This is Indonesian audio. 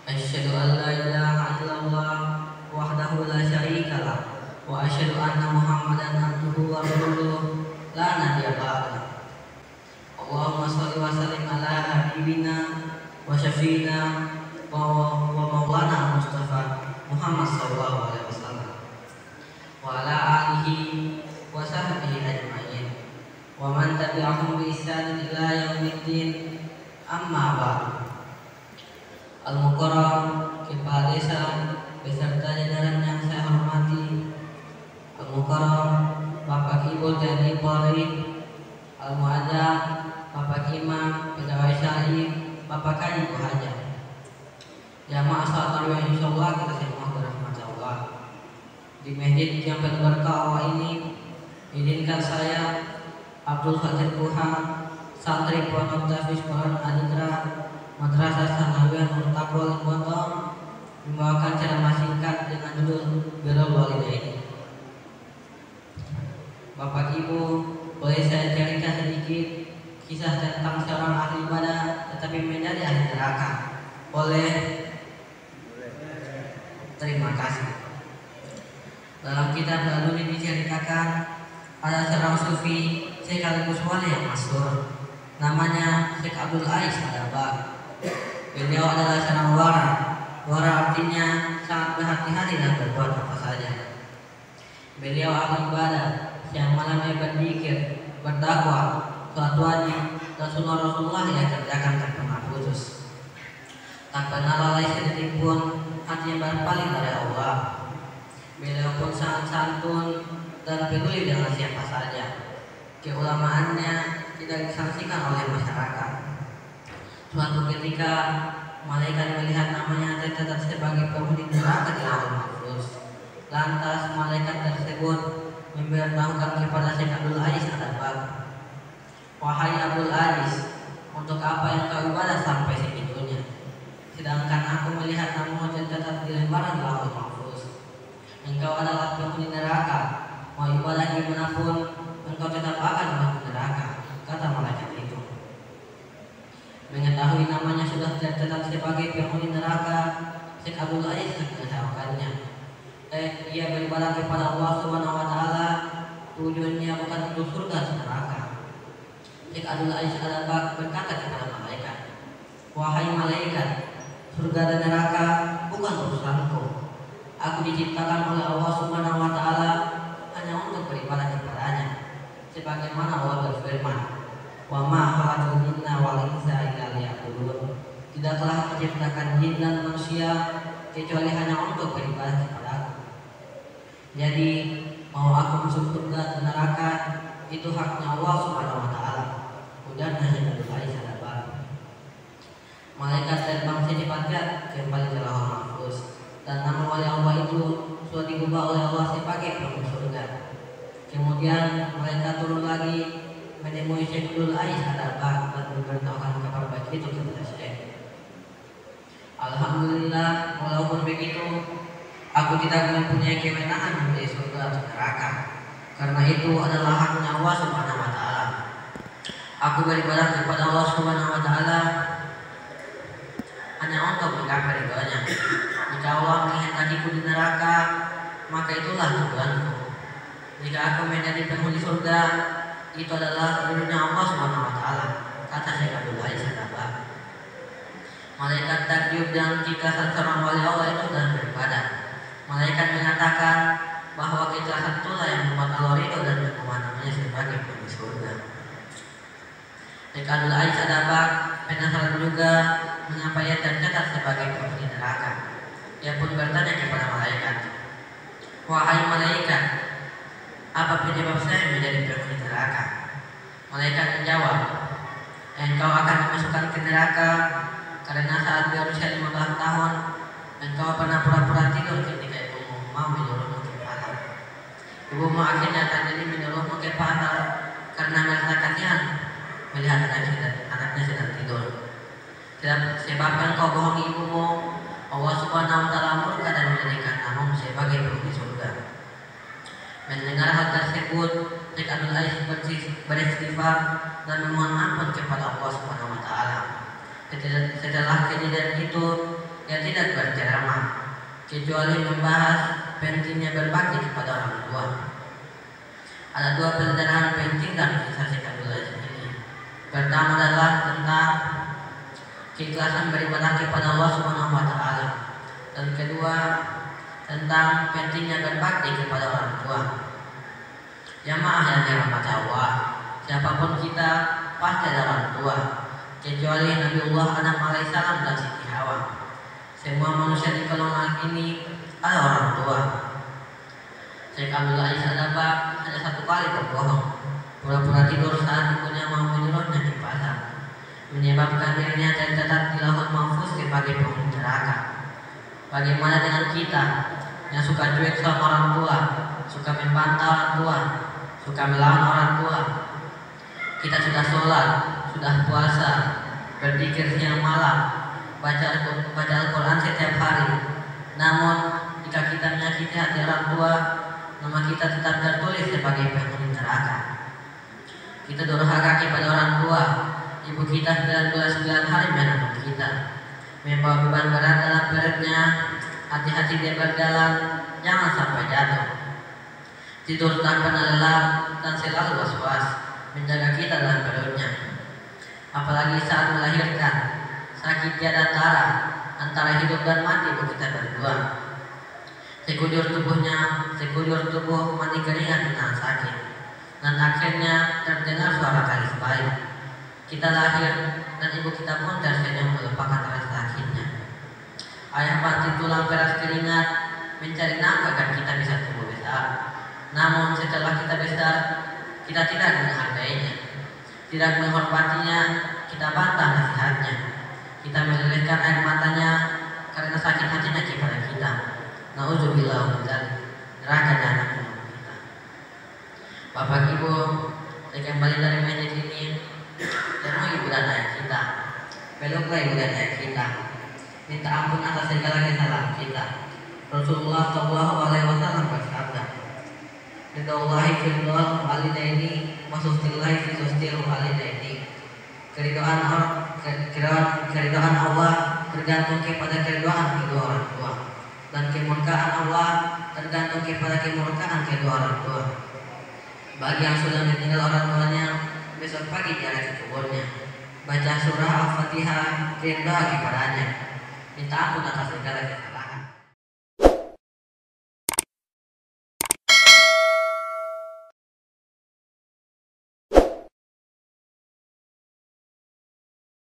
Asyhadu an la ilaha illallah wahdahu la syarikalah wa asyhadu anna Muhammadan abduhu wa rasuluh la nabiyya ba'dah. Allahumma shalli wa sallim ala habibina wa syafiina wa maulana Mustafa Muhammad sallallahu alaihi wasallam wa ala alihi wa sahbihi ajma'in wa man tabi'ahum bi ihsan ila yaumiddin, amma ba'du. Al-Mukarram, Kepala Desa beserta jajaran yang saya hormati, Al-Mukarram Bapak Ibu TNI Polri, Al-Muadzam Bapak Imam, Pegawai Syari, Bapak Kaji Haja, jamaah salat tarawih insyaallah kita semua berahmat Allah. Di masjid yang penuh berkah Allah ini, izinkan saya Abdul Khadir Puha, santri Pondok Tahfiz Quran Adikra Madrasah Sanawiyah Muntakol Botong, membawakan ceramah singkat dengan judul Birrul Walidain. Bapak Ibu, boleh saya cerita sedikit kisah tentang seorang ahli ibadah tetapi menjadi ahli neraka? Boleh? Terima kasih. Dalam kitab lalu diceritakan ada seorang sufi sekaligus wali yang masyhur, namanya Syekh Abdul Ais Adabak. Beliau adalah seorang wara. Wara artinya sangat berhati-hati dan berbuat apa saja. Beliau ahli ibadah yang malamnya berzikir, berdakwah, sholat wajib, dan sunnah Rasulullah yang kerjakan tak pernah putus. Tak pernah lalai sedetik pun hatinya berpaling dari Allah. Beliau pun sangat santun dan peduli dengan siapa saja. Keulamaannya tidak disaksikan oleh masyarakat. Suatu ketika malaikat melihat namanya tercatat sebagai penghuni neraka di Lauhul Mahfuz. Lantas malaikat tersebut memberitahukan kepada Syekh Abdul Ais Adabak, "Wahai Abdul Ais, untuk apa yang kau ibadah sampai segitunya? Sedangkan aku melihat namamu tercatat di lembaran Lauhul Mahfuz. Engkau adalah penghuni neraka. Mau ibadah dimanapun, engkau tetap akan masuk neraka," kata malaikat itu. Mengetahui namanya sudah tercatat sebagai penghuni neraka, Syekh Abdul Ais mengecewakannya. Ia beribadah kepada Allah Subhanahu wa taala, tujuannya bukan untuk surga atau neraka. Syekh Abdul Ais Adabak berkata kepada malaikat, "Wahai malaikat, surga dan neraka bukan urusanku. Aku diciptakan oleh Allah Subhanahu wa taala hanya untuk beribadah kepadanya. Sebagaimana Allah berfirman, "Wa ma khalaqtul jinna wal insa illa liya'budun." Tidaklah menciptakan jin dan manusia kecuali hanya untuk beribadah kepadaku. Jadi mau aku masuk surga atau neraka itu haknya Allah Subhanahu wa taala. Ujarnya Syekh Abdul Ais Adabak. Malaikat terbang secepatnya kembali ke Lauhul Mahfuz dan nama wali Allah itu sudah diubah oleh Allah sebagai penghuni surga. Kemudian malaikat turun lagi menemui Syekh Abdul Ais Adabak dan memberitahukan kabar baik itu kepada Syekh. "Alhamdulillah, walaupun begitu, aku tidak mempunyai kewenangan memilih surga atau neraka. Karena itu adalah haknya Allah Subhanahu wa taala. Aku beribadah kepada Allah Subhanahu wa taala hanya untuk menggapai ridhonya. Jika Allah menghendakiku di neraka, maka itulah tujuanku. Jika aku menjadi penghuni surga, itu adalah ridhonya Allah Subhanahu wa taala," kata Syekh Abdul Ais Adabak. Malaikat takjub dan jika seorang wali Allah itu dan beribadah. Malaikat mengatakan bahwa keikhlasan itulah yang membuat Allah ridho dan menerima namanya sebagai penghuni surga. Syekh Abdul Ais Adabak penasaran juga mengapa ia tercatat sebagai penghuni neraka. Ia pun bertanya kepada malaikat, "Wahai malaikat, apa penyebab saya menjadi penghuni neraka?" Malaikat menjawab, "Engkau akan dimasukkan ke neraka karena saat berusia 15 tahun engkau pernah pura-pura tidur Ibumu akhirnya akan jadi menyuruhmu ke pasar karena merasa kasihan melihat anaknya sedang tidur. Sebab engkau bohongi ibumu, Allah Subhanahu wa Ta'ala murka dan menjadikan kamu sebagai penghuni surga. Mendengar hal tersebut, Syekh Abdul Ais beristighfar dan memohon ampun kepada Allah Subhanahu wa Ta'ala. Setelah kejadian itu, ia tidak berceramah kecuali membahas pentingnya berbakti kepada orang tua. Ada dua pelajaran penting dari kisah Syekh Abdul Ais ini. Pertama adalah tentang keikhlasan beribadah kepada Allah Subhanahu wa Ta'ala, dan kedua tentang pentingnya berbakti kepada orang tua. Jamaah yang dirahmati Allah, siapapun kita pasti ada orang tua, kecuali Nabiullah Adam alaihissalam dan Siti Hawa. Semua manusia di golongan ini ada orang tua. Syekh Abdul Ais Adaba hanya satu kali berbohong, pura-pura tidur saat ibunya mau menyuruhnya ke pasar, menyebabkan dirinya tercatat di lauhul mahfuz sebagai penghuni neraka. Bagaimana dengan kita yang suka cuek sama orang tua, suka membantah orang tua, suka melawan orang tua? Kita sudah sholat, sudah puasa, berzikir siang malam, baca Al-Quran setiap hari. Namun jika kita menyakiti hati orang tua, nama kita tetap tertulis sebagai penghuni neraka. Kita durhaka kepada orang tua. Ibu kita 19 hari mengandung kita, membawa beban berat dalam perutnya. Hati-hati dia berjalan, jangan sampai jatuh. Tidur tak pernah lelah dan selalu was-was menjaga kita dalam perutnya. Apalagi saat melahirkan, sakit tiada tara, antara hidup dan mati ibu kita berdua. Sekujur tubuh mati keringat dengan sakit, dan akhirnya terdengar suara tangis bayi. Kita lahir dan ibu kita pun tersenyum melupakan rasa sakitnya. Ayah banting tulang peras keringat mencari nafkah agar kita bisa tumbuh besar. Namun setelah kita besar, kita tidak menghargainya, tidak menghormatinya, kita bantah nasihatnya, kita melelehkan air matanya karena sakit hatinya kepada kita. Nauzubillah min dzalik, neraka jahanam menunggu kita. Bapak Ibu, saya kembali dari masjid ini, temui ibu dan ayah kita, peluklah ibu dan ayah kita, minta ampun atas segala kesalahan kita. Rasulullah SAW bersabda, Ridwallahi fi ridwal walidaini wa sustillahi fi sustil walidaini. Keridhaan Allah tergantung kepada keridhaan kedua orang tua, dan kemurkaan Allah tergantung kepada kemurkaan kedua orang tua. Bagi yang sudah meninggal orang tuanya, besok pagi dia ke kuburnya, baca surah Al-Fatihah, rindu kepadanya, minta ampun atas segala kesalahan.